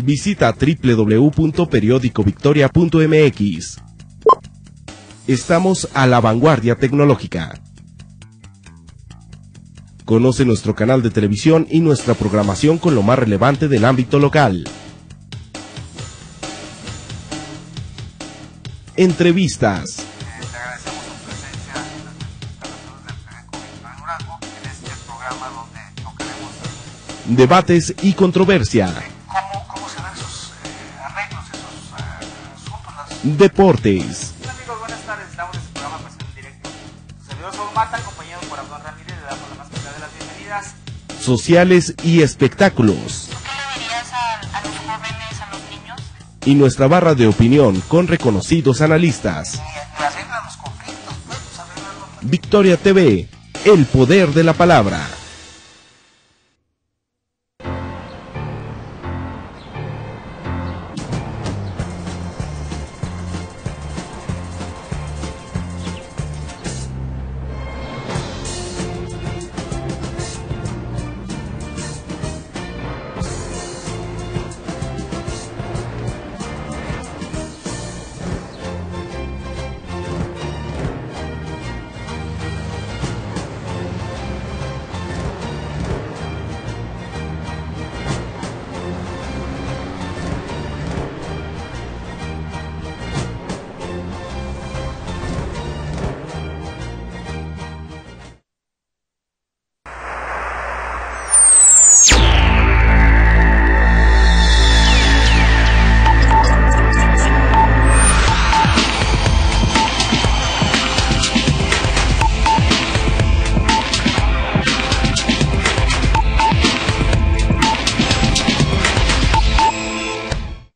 Visita www.periodicovictoria.mx. Estamos a la vanguardia tecnológica. Conoce nuestro canal de televisión y nuestra programación con lo más relevante del ámbito local. Entrevistas. Te agradecemos tu presencia en las instalaciones del periódico Victoria Durango, en este programa donde tocaremos Debates y controversia. cómo se dan esos arreglos, esos asuntos. Deportes. Hola amigos, buenas tardes. Estamos en este programa pues, en directo. Su servidor Saúl Mata, acompañado por Abdón Ramírez, le damos la más cordial de las bienvenidas. Sociales y espectáculos. ¿Qué le dirías a los jóvenes, a los niños? Y nuestra barra de opinión con reconocidos analistas. Y arreglan los conflictos, pues, arreglan los... Victoria TV, el poder de la palabra.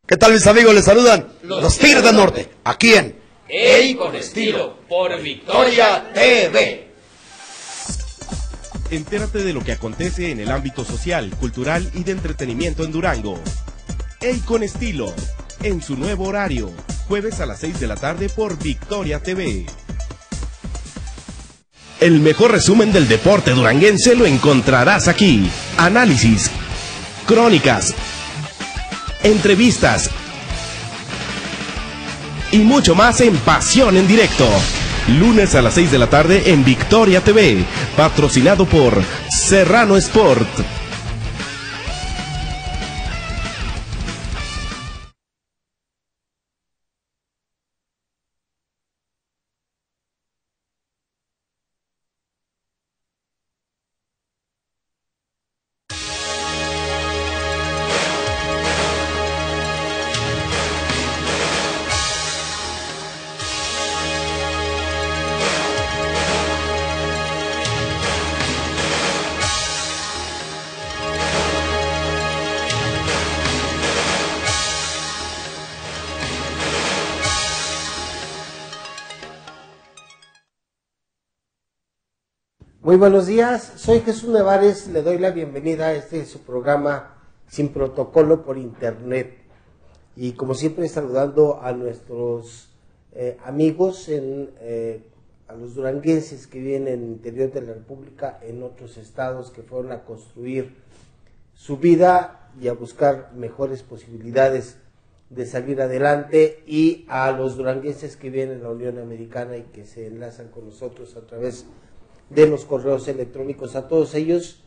¿Qué tal mis amigos? Les saludan los Tigres del Norte, aquí en ¡Ey con estilo! Por Victoria TV. Entérate de lo que acontece en el ámbito social, cultural y de entretenimiento en Durango. ¡Ey con estilo! En su nuevo horario, jueves a las 6 de la tarde por Victoria TV. El mejor resumen del deporte duranguense lo encontrarás aquí. Análisis, crónicas, entrevistas y mucho más en Pasión en Directo. Lunes a las 6 de la tarde en Victoria TV, patrocinado por Serrano Sport. Muy buenos días, soy Jesús Nevares, le doy la bienvenida a su programa Sin Protocolo por Internet. Y como siempre saludando a nuestros amigos, a los duranguenses que viven en el interior de la República, en otros estados que fueron a construir su vida y a buscar mejores posibilidades de salir adelante, y a los duranguenses que viven en la Unión Americana y que se enlazan con nosotros a través de los correos electrónicos. A todos ellos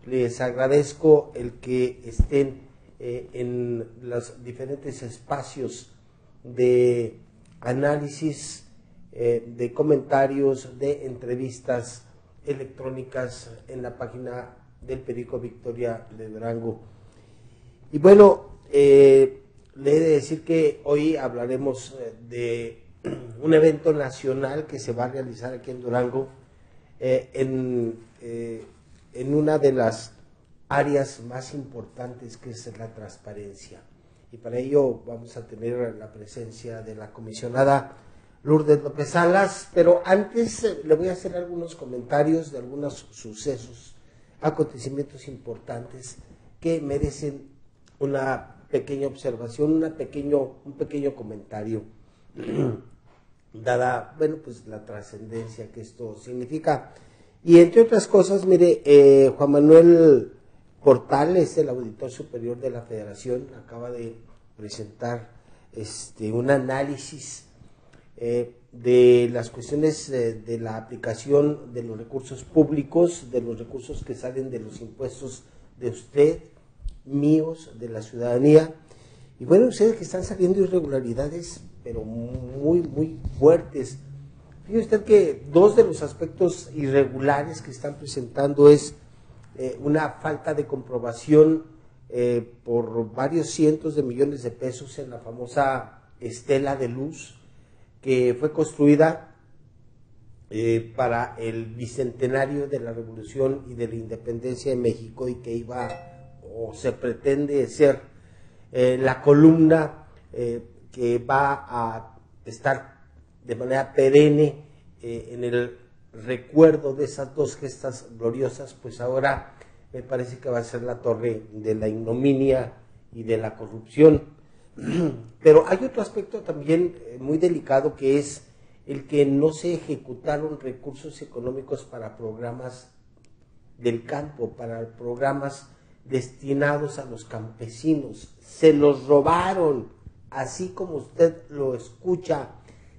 les agradezco el que estén en los diferentes espacios de análisis, de comentarios, de entrevistas electrónicas en la página del periódico Victoria de Durango. Y bueno, le he de decir que hoy hablaremos de un evento nacional que se va a realizar aquí en Durango, en una de las áreas más importantes, que es la transparencia. Y para ello vamos a tener la presencia de la comisionada Lourdes López Salas, pero antes le voy a hacer algunos comentarios de algunos sucesos, acontecimientos importantes que merecen una pequeña observación, un pequeño comentario, dada, bueno, pues la trascendencia que esto significa. Y entre otras cosas, mire, Juan Manuel Portales, el Auditor Superior de la Federación, acaba de presentar un análisis de las cuestiones de la aplicación de los recursos públicos, de los recursos que salen de los impuestos de usted, míos, de la ciudadanía. Y bueno, ustedes que están saliendo irregularidades, pero muy, muy fuertes. Fíjese usted que dos de los aspectos irregulares que están presentando es una falta de comprobación por varios cientos de millones de pesos en la famosa estela de luz que fue construida para el bicentenario de la Revolución y de la Independencia de México, y que iba o se pretende ser la columna que va a estar de manera perenne en el recuerdo de esas dos gestas gloriosas. Pues ahora me parece que va a ser la torre de la ignominia y de la corrupción. Pero hay otro aspecto también muy delicado, que es el que no se ejecutaron recursos económicos para programas del campo, para programas destinados a los campesinos. Se los robaron, así como usted lo escucha.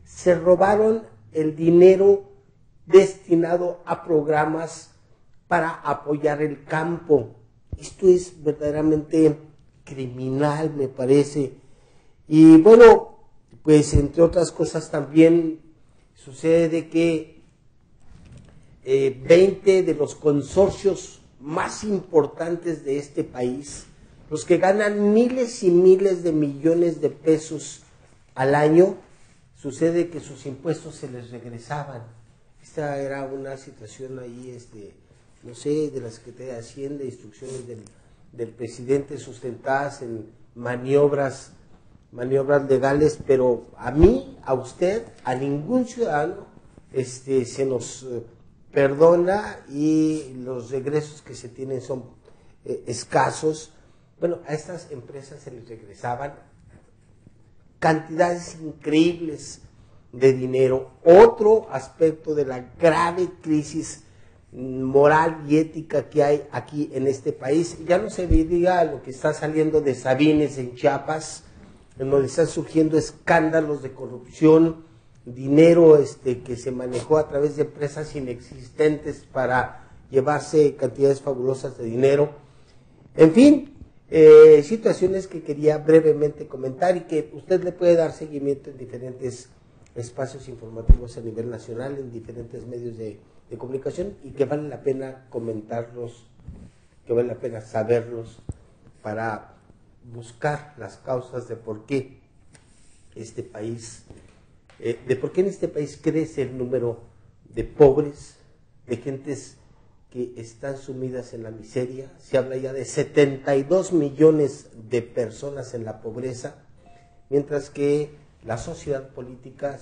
Se robaron el dinero destinado a programas para apoyar el campo. Esto es verdaderamente criminal, me parece. Y bueno, pues entre otras cosas también sucede que 20 de los consorcios más importantes de este país, los que ganan miles y miles de millones de pesos al año, sucede que sus impuestos se les regresaban. Esta era una situación ahí, no sé, de la Secretaría de Hacienda, instrucciones del presidente sustentadas en maniobras legales, pero a mí, a usted, a ningún ciudadano se nos perdona, y los regresos que se tienen son escasos. Bueno, a estas empresas se les regresaban cantidades increíbles de dinero. Otro aspecto de la grave crisis moral y ética que hay aquí en este país, ya no se diga lo que está saliendo de Sabines en Chiapas, en donde están surgiendo escándalos de corrupción, dinero que se manejó a través de empresas inexistentes para llevarse cantidades fabulosas de dinero. En fin, situaciones que quería brevemente comentar y que usted le puede dar seguimiento en diferentes espacios informativos a nivel nacional, en diferentes medios de comunicación, y que vale la pena comentarlos, que vale la pena saberlos para buscar las causas de por qué este país, en este país crece el número de pobres, de gentes que están sumidas en la miseria. Se habla ya de 72 millones de personas en la pobreza, mientras que la sociedad política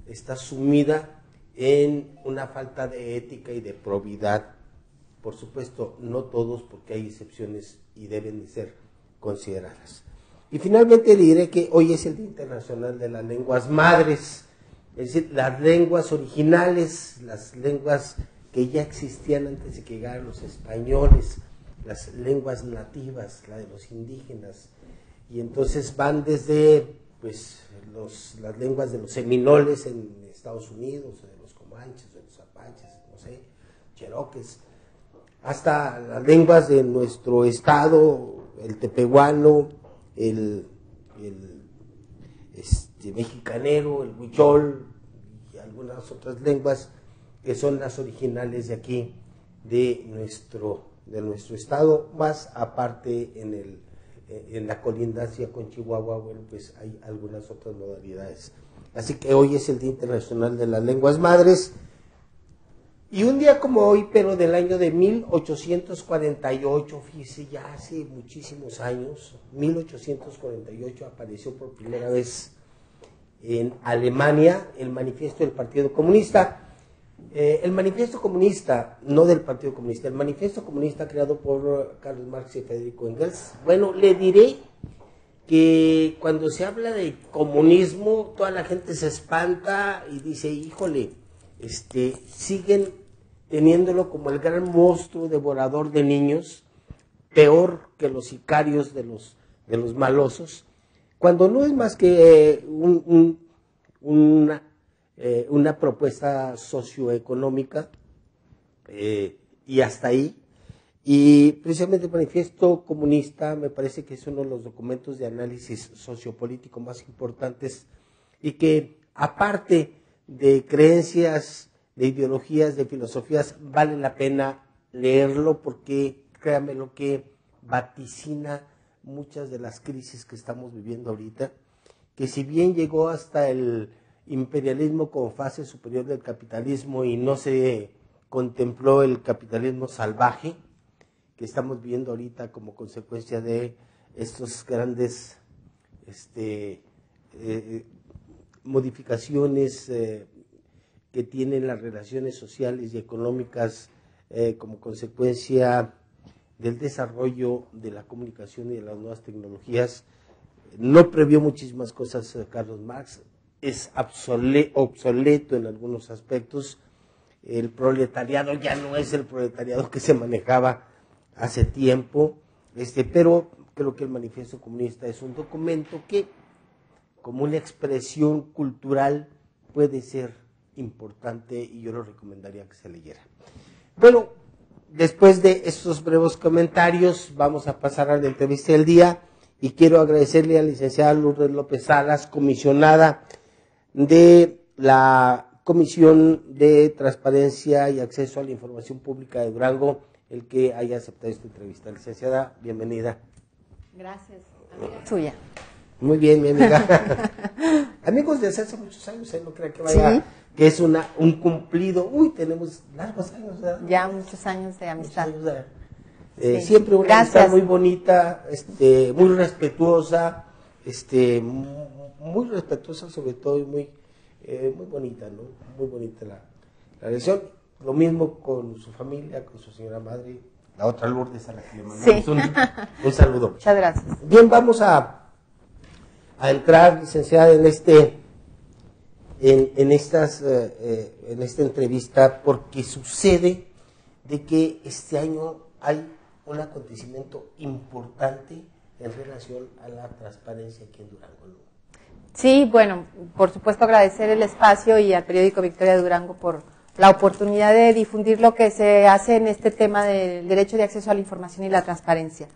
está sumida en una falta de ética y de probidad. Por supuesto, no todos, porque hay excepciones y deben de ser consideradas. Y finalmente le diré que hoy es el Día Internacional de las Lenguas Madres, es decir, las lenguas originales, las lenguas que ya existían antes de que llegaran los españoles, las lenguas nativas, la de los indígenas. Y entonces van desde las lenguas de los seminoles en Estados Unidos, de los comanches, de los apaches, no sé, cheroques, hasta las lenguas de nuestro estado, el tepehuano, el mexicanero, el huichol y algunas otras lenguas que son las originales de aquí, de nuestro estado, más aparte en la colindancia con Chihuahua. Bueno, pues hay algunas otras modalidades. Así que hoy es el Día Internacional de las Lenguas Madres. Y un día como hoy, pero del año de 1848, fíjese, ya hace muchísimos años, 1848 apareció por primera vez en Alemania el manifiesto del Partido Comunista. El manifiesto comunista, no del Partido Comunista, el manifiesto comunista creado por Carlos Marx y Federico Engels. Bueno, le diré que cuando se habla de comunismo, toda la gente se espanta y dice, híjole, siguen teniéndolo como el gran monstruo devorador de niños, peor que los sicarios de los malosos, cuando no es más que una propuesta socioeconómica, y hasta ahí. Y precisamente el Manifiesto Comunista me parece que es uno de los documentos de análisis sociopolítico más importantes, y que aparte de creencias, de ideologías, de filosofías, vale la pena leerlo, porque créanme lo que vaticina muchas de las crisis que estamos viviendo ahorita, que si bien llegó hasta el imperialismo como fase superior del capitalismo y no se contempló el capitalismo salvaje que estamos viendo ahorita como consecuencia de estos grandes modificaciones que tienen las relaciones sociales y económicas como consecuencia del desarrollo de la comunicación y de las nuevas tecnologías. No previó muchísimas cosas Carlos Marx, es obsoleto en algunos aspectos. El proletariado ya no es el proletariado que se manejaba hace tiempo, pero creo que el Manifiesto Comunista es un documento que, como una expresión cultural, puede ser importante, y yo lo recomendaría que se leyera. Bueno, después de estos breves comentarios, vamos a pasar a la entrevista del día, y quiero agradecerle a la licenciada Lourdes López Salas, comisionada de la Comisión de Transparencia y Acceso a la Información Pública de Durango, el que haya aceptado esta entrevista. Licenciada, bienvenida. Gracias, amiga suya. Muy bien, mi amiga. Amigos de hace muchos años, no creo que vaya, ¿sí? Que es un cumplido. Uy, tenemos largos años, ¿verdad? Ya muchos años de amistad. Muchos años sí. Siempre una amistad muy bonita, muy respetuosa, muy respetuosa sobre todo, y muy bonita, ¿no? Muy bonita la relación. Lo mismo con su familia, con su señora madre, la otra Lourdes, a la que le mandamos un saludo. Muchas gracias. Bien, vamos a entrar, licenciada, en esta entrevista, porque sucede de que este año hay un acontecimiento importante en relación a la transparencia aquí en Durango, ¿no? Sí, bueno, por supuesto agradecer el espacio y al periódico Victoria de Durango por la oportunidad de difundir lo que se hace en este tema del derecho de acceso a la información y la transparencia.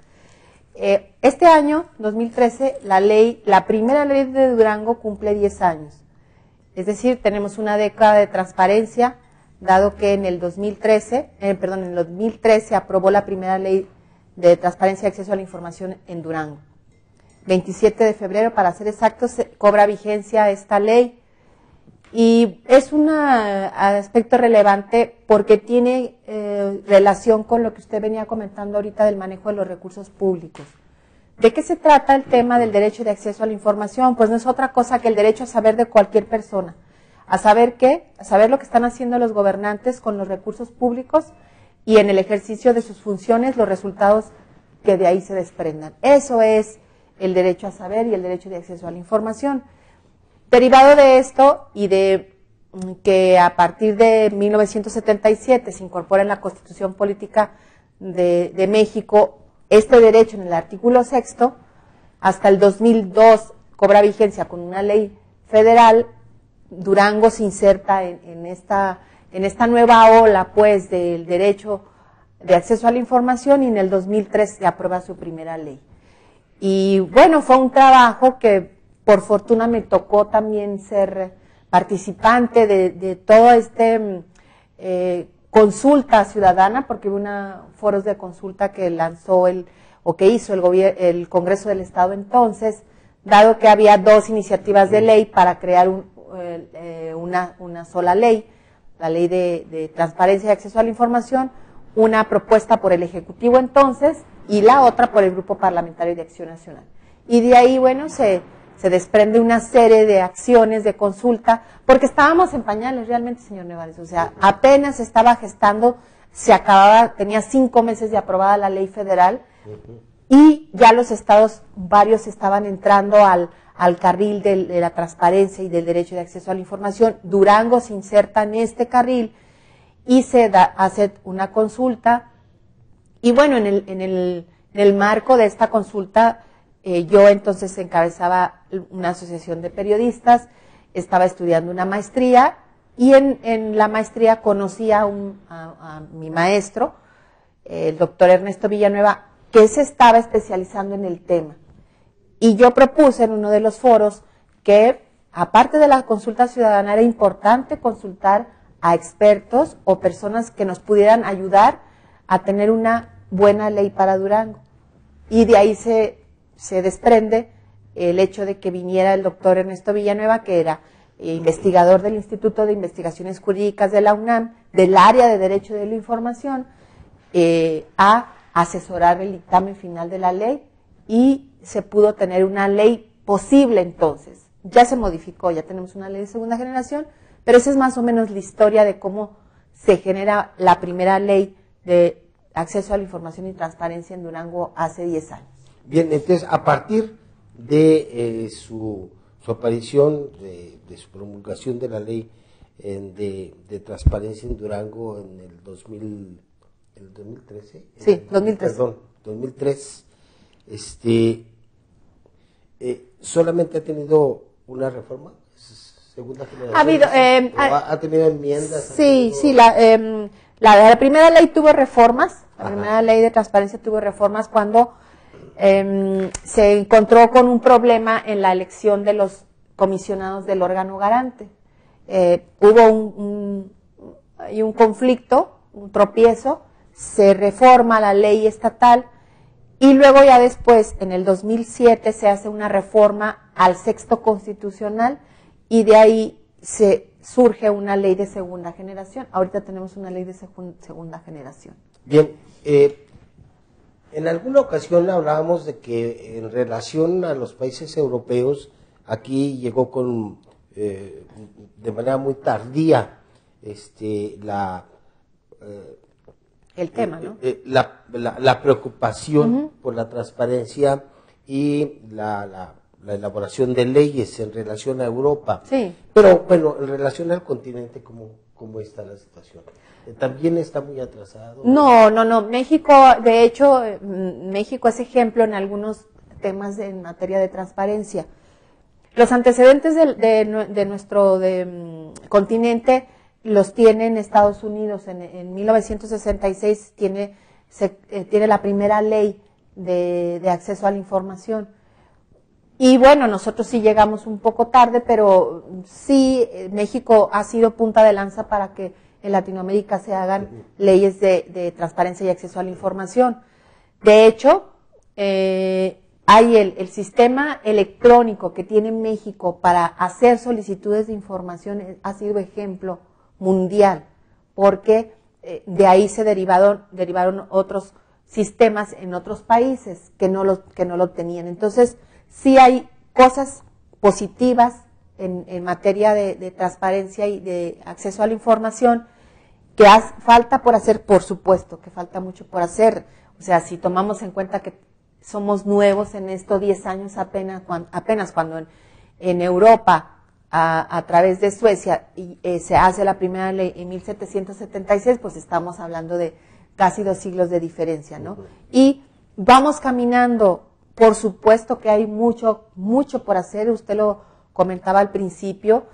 Este año, 2013, la primera ley de Durango cumple 10 años. Es decir, tenemos una década de transparencia, dado que en el 2013 aprobó la primera ley de transparencia y acceso a la información en Durango. 27 de febrero, para ser exactos, cobra vigencia esta ley. Y es un aspecto relevante porque tiene relación con lo que usted venía comentando ahorita del manejo de los recursos públicos. ¿De qué se trata el tema del derecho de acceso a la información? Pues no es otra cosa que el derecho a saber de cualquier persona. ¿A saber qué? A saber lo que están haciendo los gobernantes con los recursos públicos y en el ejercicio de sus funciones, los resultados que de ahí se desprendan. Eso es el derecho a saber y el derecho de acceso a la información. Derivado de esto y de que a partir de 1977 se incorpora en la Constitución Política de México este derecho en el artículo 6º, hasta el 2002 cobra vigencia con una ley federal. Durango se inserta en esta nueva ola, pues, del derecho de acceso a la información, y en el 2003 se aprueba su primera ley. Y bueno, fue un trabajo que por fortuna me tocó también ser participante de todo consulta ciudadana, porque hubo foros de consulta que hizo el Congreso del Estado entonces, dado que había dos iniciativas de ley para crear una sola ley, la ley de transparencia y acceso a la información, una propuesta por el Ejecutivo entonces y la otra por el Grupo Parlamentario de Acción Nacional. Y de ahí, bueno, se desprende una serie de acciones de consulta, porque estábamos en pañales realmente, señor Nevares, o sea, apenas se estaba gestando, tenía 5 meses de aprobada la ley federal, y ya los estados, varios estaban entrando al carril de la transparencia y del derecho de acceso a la información. Durango se inserta en este carril y hace una consulta, y bueno, en En el marco de esta consulta, yo entonces encabezaba una asociación de periodistas, estaba estudiando una maestría y en la maestría conocí a mi maestro, el doctor Ernesto Villanueva, que se estaba especializando en el tema. Y yo propuse en uno de los foros que, aparte de la consulta ciudadana, era importante consultar a expertos o personas que nos pudieran ayudar a tener una buena ley para Durango. Y de ahí se desprende el hecho de que viniera el doctor Ernesto Villanueva, que era investigador del Instituto de Investigaciones Jurídicas de la UNAM, del área de Derecho de la Información, a asesorar el dictamen final de la ley, y se pudo tener una ley posible entonces. Ya se modificó, ya tenemos una ley de segunda generación, pero esa es más o menos la historia de cómo se genera la primera ley de acceso a la información y transparencia en Durango hace 10 años. Bien, entonces, a partir de su aparición, de su promulgación de la ley de transparencia en Durango en el 2013. Sí, 2003. Perdón, 2003. ¿Solamente ha tenido una reforma? ¿Segunda generación? ¿Ha tenido enmiendas? Sí, la primera ley tuvo reformas. La primera ley de transparencia tuvo reformas cuando se encontró con un problema en la elección de los comisionados del órgano garante. Hubo un conflicto, un tropiezo, se reforma la ley estatal y luego ya después, en el 2007, se hace una reforma al sexto constitucional y de ahí surge una ley de segunda generación. Ahorita tenemos una ley de segunda generación. Bien, en alguna ocasión hablábamos de que en relación a los países europeos, aquí llegó de manera muy tardía el tema, ¿no? La preocupación por la transparencia y la elaboración de leyes en relación a Europa. Sí. Pero bueno, en relación al continente, ¿cómo está la situación? ¿También está muy atrasado? No. México, de hecho, México es ejemplo en algunos temas en materia de transparencia. Los antecedentes de nuestro continente los tienen Estados Unidos. En 1966 tiene la primera ley de acceso a la información. Y bueno, nosotros sí llegamos un poco tarde, pero sí, México ha sido punta de lanza para que en Latinoamérica se hagan leyes de transparencia y acceso a la información. De hecho, hay el sistema electrónico que tiene México para hacer solicitudes de información, ha sido ejemplo mundial, porque de ahí se derivaron otros sistemas en otros países que no lo tenían. Entonces, sí hay cosas positivas en materia de transparencia y de acceso a la información, que falta por hacer, por supuesto, que falta mucho por hacer. O sea, si tomamos en cuenta que somos nuevos en esto, 10 años apenas cuando en Europa, a través de Suecia, se hace la primera ley en 1776, pues estamos hablando de casi 2 siglos de diferencia, ¿no? Y vamos caminando. Por supuesto que hay mucho por hacer, usted lo comentaba al principio,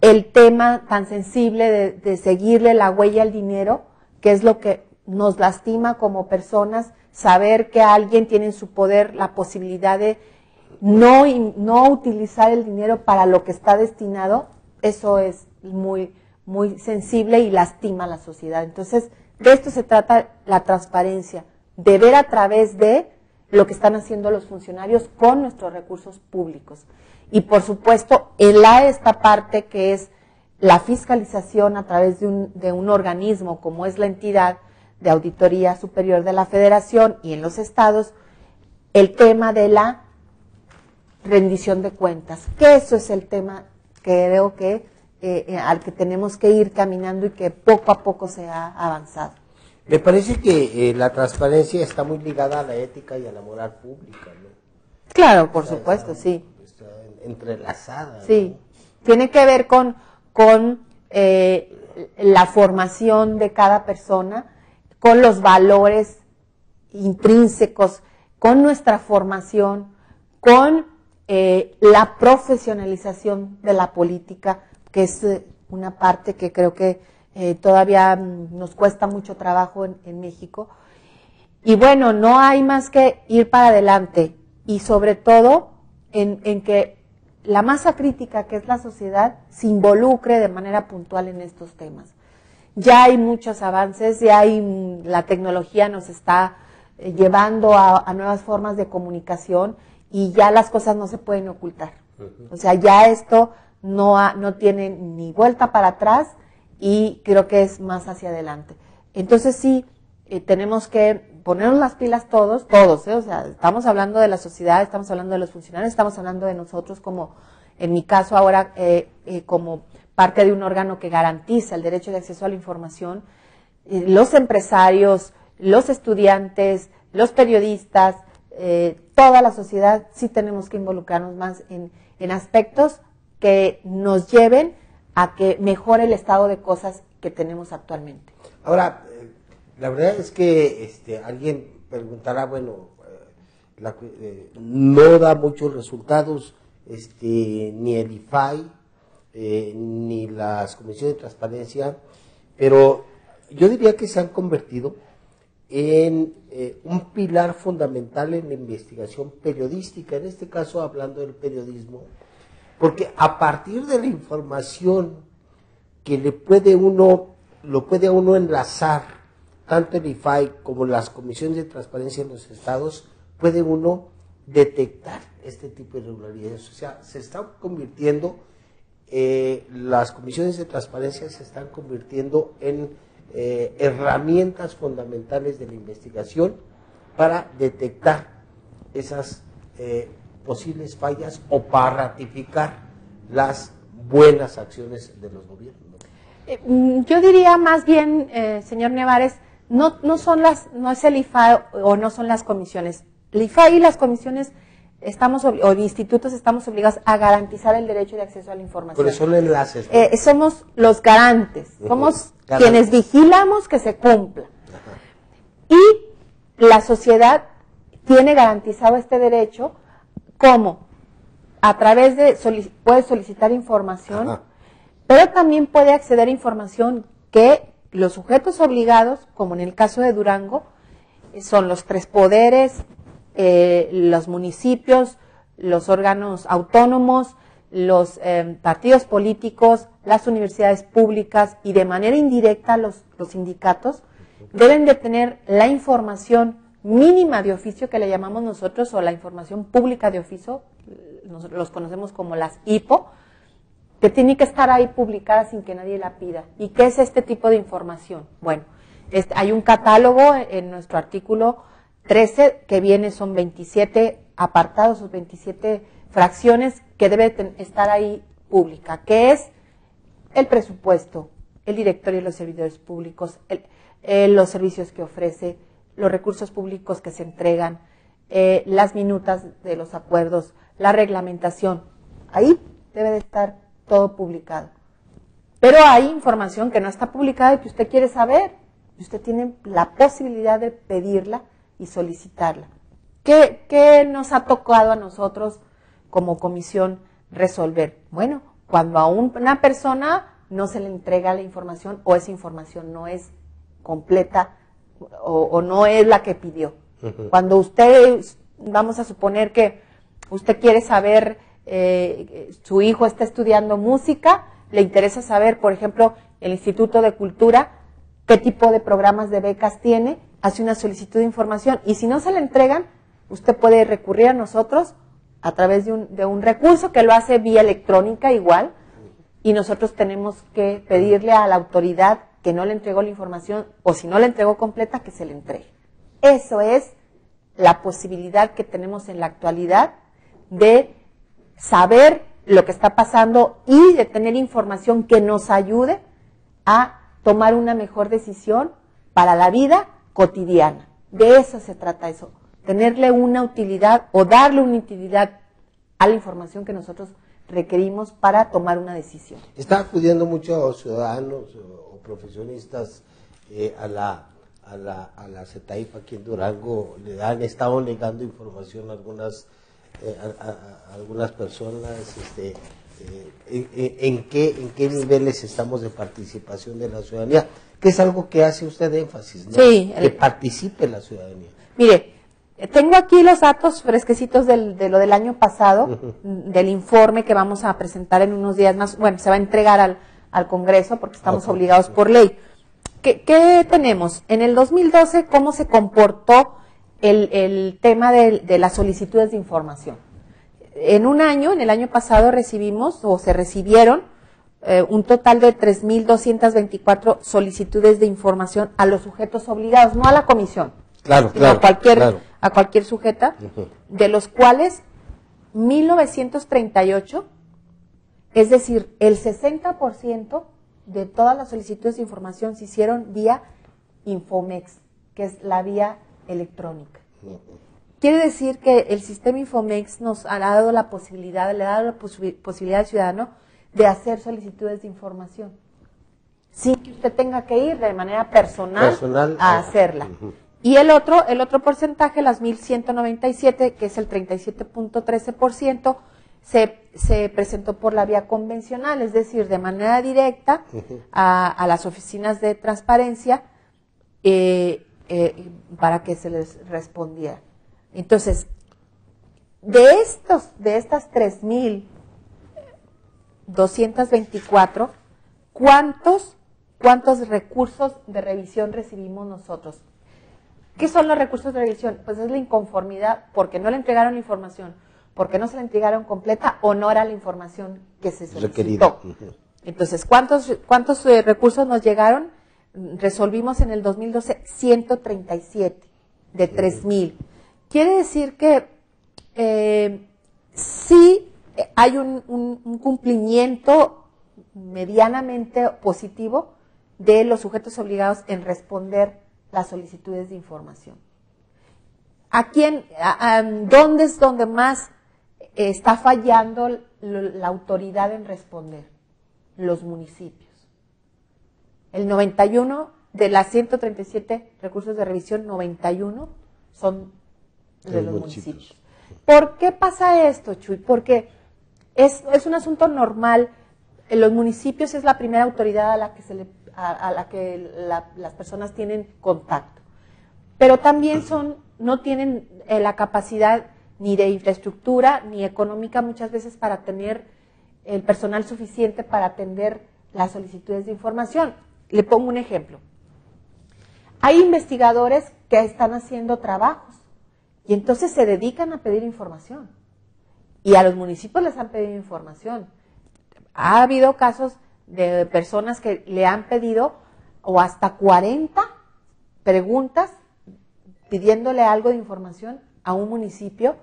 el tema tan sensible de seguirle la huella al dinero, que es lo que nos lastima como personas, saber que alguien tiene en su poder la posibilidad de no utilizar el dinero para lo que está destinado. Eso es muy, muy sensible y lastima a la sociedad. Entonces, de esto se trata la transparencia, de ver a través de lo que están haciendo los funcionarios con nuestros recursos públicos. Y por supuesto, esta parte que es la fiscalización a través de un organismo como es la entidad de auditoría superior de la Federación y en los estados, el tema de la rendición de cuentas, que eso es el tema que creo que al que tenemos que ir caminando y que poco a poco se ha avanzado. Me parece que la transparencia está muy ligada a la ética y a la moral pública, ¿no? Claro, por supuesto, sí. Está entrelazada. Sí, ¿no? Tiene que ver con la formación de cada persona, con los valores intrínsecos, con nuestra formación, con la profesionalización de la política, que es una parte que creo que todavía nos cuesta mucho trabajo en México. Y bueno, no hay más que ir para adelante y sobre todo en que la masa crítica, que es la sociedad, se involucre de manera puntual en estos temas. Ya hay muchos avances, la tecnología nos está llevando a nuevas formas de comunicación y ya las cosas no se pueden ocultar. O sea, ya esto no tiene ni vuelta para atrás y creo que es más hacia adelante. Entonces sí, tenemos que ponernos las pilas todos, o sea, estamos hablando de la sociedad, estamos hablando de los funcionarios, estamos hablando de nosotros como, en mi caso ahora, como parte de un órgano que garantiza el derecho de acceso a la información, los empresarios, los estudiantes, los periodistas, toda la sociedad, sí tenemos que involucrarnos más en aspectos que nos lleven a que mejore el estado de cosas que tenemos actualmente. Ahora, la verdad es que alguien preguntará, bueno, no da muchos resultados ni el IFAI, ni las comisiones de transparencia, pero yo diría que se han convertido en un pilar fundamental en la investigación periodística, en este caso hablando del periodismo, porque a partir de la información que lo puede a uno enlazar, tanto el IFAI como las comisiones de transparencia en los estados, puede uno detectar este tipo de irregularidades. O sea, se está convirtiendo, las comisiones de transparencia se están convirtiendo en herramientas fundamentales de la investigación para detectar esas posibles fallas o para ratificar las buenas acciones de los gobiernos. Yo diría más bien, señor Nevares, no es el IFAI o no son las comisiones. El IFAI y las comisiones o institutos estamos obligados a garantizar el derecho de acceso a la información. Pero son enlaces, ¿no? Somos los garantes, somos quienes vigilamos que se cumpla. Ajá. Y la sociedad tiene garantizado este derecho como a través de, puede solicitar información, ajá, pero también puede acceder a información que los sujetos obligados, como en el caso de Durango, son los tres poderes, los municipios, los órganos autónomos, los partidos políticos, las universidades públicas y de manera indirecta los sindicatos deben de tener la información mínima de oficio que le llamamos nosotros, o la información pública de oficio, nosotros los conocemos como las IPO, que tiene que estar ahí publicada sin que nadie la pida. ¿Y qué es este tipo de información? Bueno, hay un catálogo en nuestro artículo 13 que son 27 apartados o 27 fracciones que debe estar ahí pública, que es el presupuesto, el directorio de los servidores públicos, los servicios que ofrece, los recursos públicos que se entregan, las minutas de los acuerdos, la reglamentación. Ahí debe de estar todo publicado. Pero hay información que no está publicada y que usted quiere saber. Usted tiene la posibilidad de pedirla y solicitarla. ¿Qué nos ha tocado a nosotros como comisión resolver? Bueno, cuando a una persona no se le entrega la información o esa información no es completa o no es la que pidió. Uh-huh. Cuando usted, vamos a suponer que usted quiere saber, su hijo está estudiando música, le interesa saber, por ejemplo, el Instituto de Cultura, qué tipo de programas de becas tiene, hace una solicitud de información y si no se le entregan, usted puede recurrir a nosotros a través de un recurso que lo hace vía electrónica igual, y nosotros tenemos que pedirle a la autoridad que no le entregó la información, o si no la entregó completa, que se le entregue. Eso es la posibilidad que tenemos en la actualidad de saber lo que está pasando y de tener información que nos ayude a tomar una mejor decisión para la vida cotidiana. De eso se trata eso, tenerle una utilidad o darle una utilidad a la información que nosotros requerimos para tomar una decisión. Está acudiendo muchos ciudadanos o profesionistas a a la CETAIF aquí en Durango le han estado negando información a algunas personas. ¿En qué niveles estamos de participación de la ciudadanía? Que es algo que hace usted énfasis, ¿no? Sí, Que participe la ciudadanía. Mire, tengo aquí los datos fresquecitos de lo del año pasado, del informe que vamos a presentar en unos días más. Bueno, se va a entregar al Congreso porque estamos obligados por ley. ¿Qué tenemos? En el 2012, ¿cómo se comportó el tema de las solicitudes de información? En un año, en el año pasado se recibieron un total de 3.224 solicitudes de información a los sujetos obligados, no a la comisión, sino a cualquier sujeta, de los cuales 1.938, es decir, el 60% de todas las solicitudes de información se hicieron vía Infomex, que es la vía electrónica. Quiere decir que el sistema Infomex nos ha dado la posibilidad, le ha dado la posibilidad al ciudadano de hacer solicitudes de información, sin que usted tenga que ir de manera personal a hacerla. Y el otro porcentaje, las 1.197, que es el 37.13%, se presentó por la vía convencional, es decir, de manera directa a las oficinas de transparencia para que se les respondiera. Entonces, de estas 3.224, ¿cuántos recursos de revisión recibimos nosotros? ¿Qué son los recursos de revisión? Pues es la inconformidad porque no le entregaron la información, porque no se la entregaron completa o no era la información que se solicitó. Entonces, ¿cuántos recursos nos llegaron? Resolvimos en el 2012 137 de 3.000. Quiere decir que sí hay un cumplimiento medianamente positivo de los sujetos obligados en responder las solicitudes de información. ¿Dónde es donde más está fallando la autoridad en responder? Los municipios. El 91 de las 137 recursos de revisión, 91 son de los municipios. ¿Por qué pasa esto, Chuy? Porque es un asunto normal. En los municipios es la primera autoridad a la que las personas tienen contacto. Pero también no tienen la capacidad ni de infraestructura ni económica muchas veces para tener el personal suficiente para atender las solicitudes de información. Le pongo un ejemplo. Hay investigadores que están haciendo trabajos y entonces se dedican a pedir información. Y a los municipios les han pedido información. Ha habido casos de personas que le han pedido o hasta 40 preguntas pidiéndole algo de información a un municipio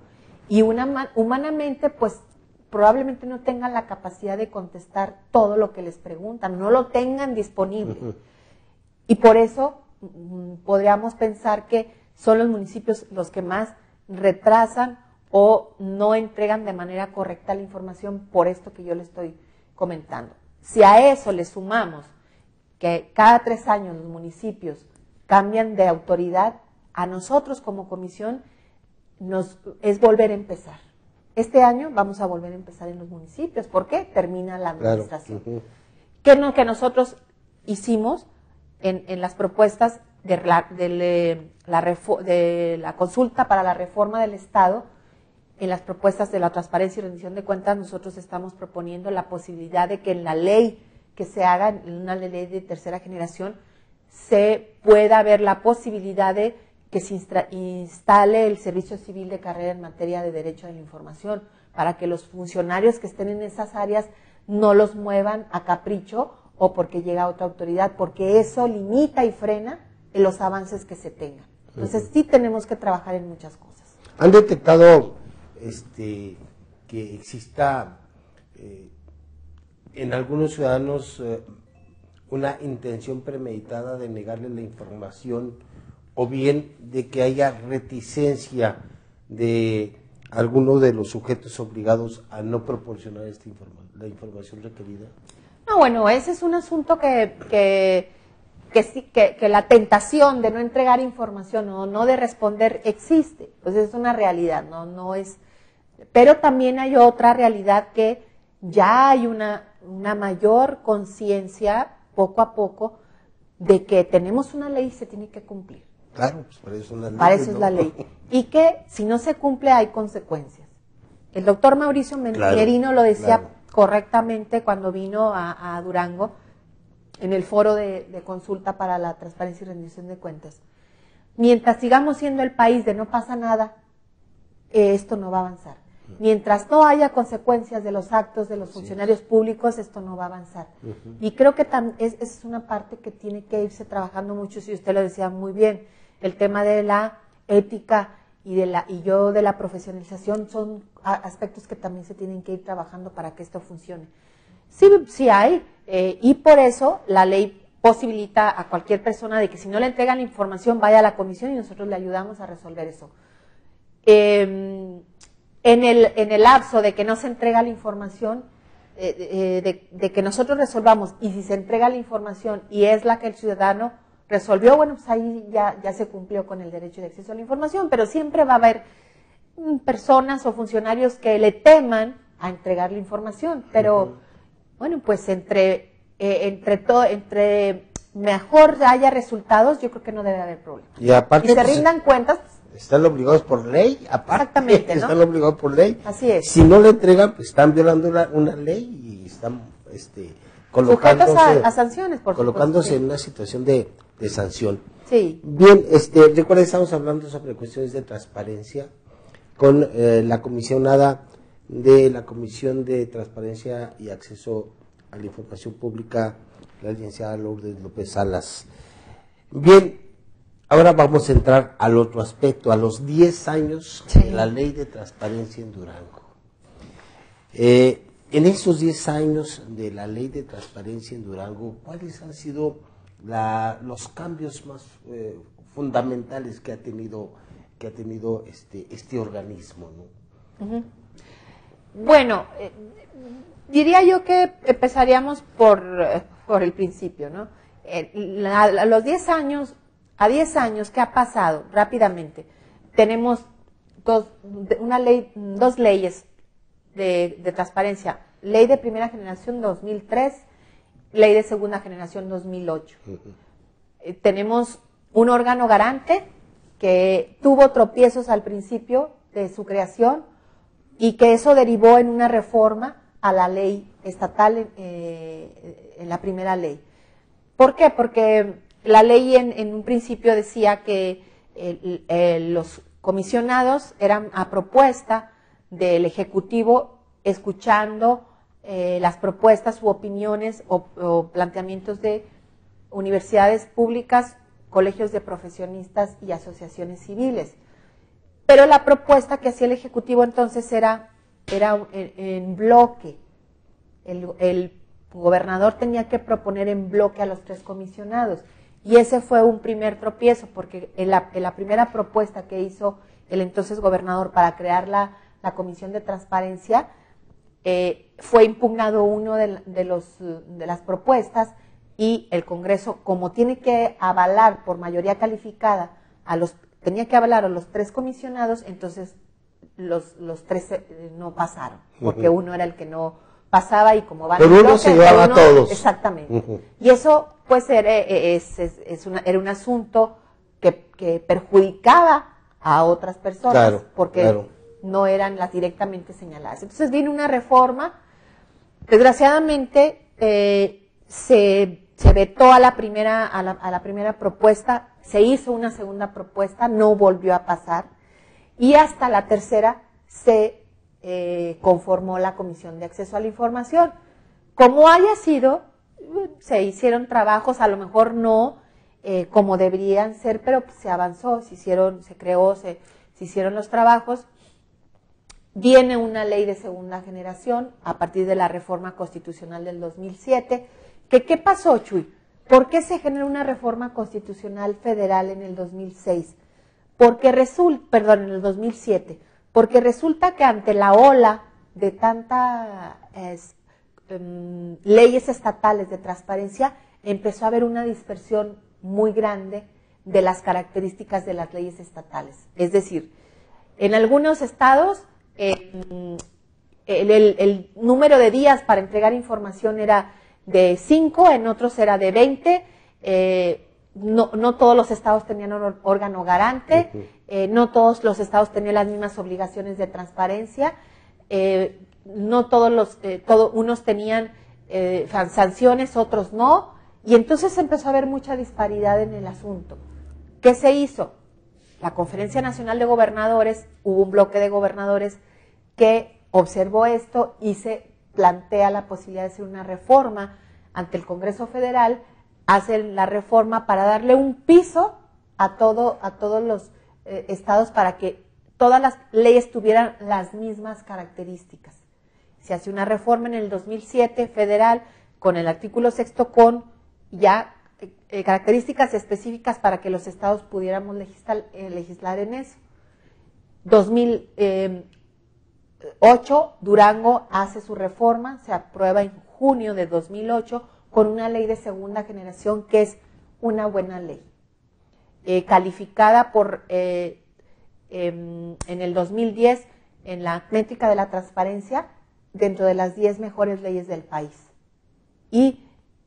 y humanamente pues probablemente no tengan la capacidad de contestar todo lo que les preguntan, no lo tengan disponible. Y por eso podríamos pensar que son los municipios los que más retrasan o no entregan de manera correcta la información por esto que yo le estoy comentando. Si a eso le sumamos que cada 3 años los municipios cambian de autoridad, a nosotros como comisión es volver a empezar. Este año vamos a volver a empezar en los municipios. ¿Por qué? Termina la administración. ¿Qué es lo que nosotros hicimos en las propuestas de la consulta para la reforma del Estado? En las propuestas de la transparencia y rendición de cuentas, nosotros estamos proponiendo la posibilidad de que en la ley que se haga, en una ley de tercera generación, se pueda ver la posibilidad de que se instale el servicio civil de carrera en materia de derecho a la información, para que los funcionarios que estén en esas áreas no los muevan a capricho o porque llega otra autoridad, porque eso limita y frena los avances que se tengan. Entonces sí tenemos que trabajar en muchas cosas. ¿Han detectado que exista en algunos ciudadanos una intención premeditada de negarle la información o bien de que haya reticencia de alguno de los sujetos obligados a no proporcionar la información requerida? No, bueno, ese es un asunto que que sí, que la tentación de no entregar información o no de responder existe, pues es una realidad, no es, pero también hay otra realidad que ya hay una mayor conciencia poco a poco de que tenemos una ley y se tiene que cumplir. Claro, pues para eso es una ley. Para eso es la ley. Y que si no se cumple hay consecuencias. El doctor Mauricio Merino lo decía correctamente cuando vino a Durango en el foro de consulta para la transparencia y rendición de cuentas. Mientras sigamos siendo el país de no pasa nada, esto no va a avanzar. Mientras no haya consecuencias de los actos de los funcionarios públicos, esto no va a avanzar. Y creo que es una parte que tiene que irse trabajando mucho, si usted lo decía muy bien, el tema de la ética y de la profesionalización son aspectos que también se tienen que ir trabajando para que esto funcione. Sí hay, y por eso la ley posibilita a cualquier persona de que si no le entregan la información vaya a la comisión y nosotros le ayudamos a resolver eso. En el lapso de que no se entrega la información, de que nosotros resolvamos, y si se entrega la información y es la que el ciudadano resolvió, bueno, pues ahí ya se cumplió con el derecho de acceso a la información, pero siempre va a haber personas o funcionarios que le teman a entregar la información, pero bueno, pues entre mejor haya resultados, yo creo que no debe haber problema. Y aparte, se rindan cuentas. Están obligados por ley, aparte. Exactamente, ¿no? Están obligados por ley. Así es. Si no le entregan, pues están violando una ley y están colocándose a sanciones, por colocándose supuesto, en una situación de sanción. Sí. Bien, recuerda, estamos hablando sobre cuestiones de transparencia con la comisionada de la Comisión de Transparencia y Acceso a la Información Pública, la licenciada Lourdes López Salas. Bien, ahora vamos a entrar al otro aspecto, a los 10 años de la Ley de Transparencia en Durango. En esos 10 años de la Ley de Transparencia en Durango, ¿cuáles han sido los cambios más fundamentales que ha tenido este organismo, ¿no? Bueno, diría yo que empezaríamos por el principio, ¿no? A 10 años, ¿qué ha pasado? Rápidamente. Tenemos dos leyes de transparencia. Ley de primera generación 2003, ley de segunda generación 2008. Tenemos un órgano garante que tuvo tropiezos al principio de su creación y que eso derivó en una reforma a la ley estatal en la primera ley. ¿Por qué? Porque la ley en un principio decía que los comisionados eran a propuesta del Ejecutivo, escuchando las propuestas u opiniones o planteamientos de universidades públicas, colegios de profesionistas y asociaciones civiles. Pero la propuesta que hacía el Ejecutivo entonces era en bloque. El gobernador tenía que proponer en bloque a los 3 comisionados. Y ese fue un primer tropiezo, porque en la primera propuesta que hizo el entonces gobernador para crear la Comisión de Transparencia, fue impugnado uno de las propuestas y el Congreso, como tiene que avalar por mayoría calificada tenía que avalar a los 3 comisionados, entonces los 3 no pasaron, porque uno era el que no pasaba y como van... Pero uno se llevaba a todos. Exactamente. Y eso pues era un asunto que perjudicaba a otras personas, porque no eran las directamente señaladas. Entonces viene una reforma, desgraciadamente se vetó a la primera propuesta, se hizo una segunda propuesta, no volvió a pasar, y hasta la tercera se conformó la Comisión de Acceso a la Información. Como haya sido, se hicieron trabajos, a lo mejor no como deberían ser, pero se avanzó, se hicieron los trabajos. Viene una ley de segunda generación a partir de la reforma constitucional del 2007. ¿Qué pasó, Chuy? ¿Por qué se generó una reforma constitucional federal en el 2006? En el 2007. Porque resulta que ante la ola de tantas leyes estatales de transparencia, empezó a haber una dispersión muy grande de las características de las leyes estatales. Es decir, en algunos estados el número de días para entregar información era de 5, en otros era de 20, no todos los estados tenían un órgano garante, no todos los estados tenían las mismas obligaciones de transparencia, no todos unos tenían sanciones, otros no, y entonces empezó a haber mucha disparidad en el asunto. ¿Qué se hizo? La Conferencia Nacional de Gobernadores, hubo un bloque de gobernadores que observó esto y se plantea la posibilidad de hacer una reforma ante el Congreso Federal, hacen la reforma para darle un piso a todos los estados para que todas las leyes tuvieran las mismas características. Se hace una reforma en el 2007 federal con el artículo 6º con ya características específicas para que los estados pudiéramos legislar en eso. 2008, Durango hace su reforma, se aprueba en junio de 2008 con una ley de segunda generación que es una buena ley, calificada en el 2010 en la métrica de la transparencia dentro de las 10 mejores leyes del país. Y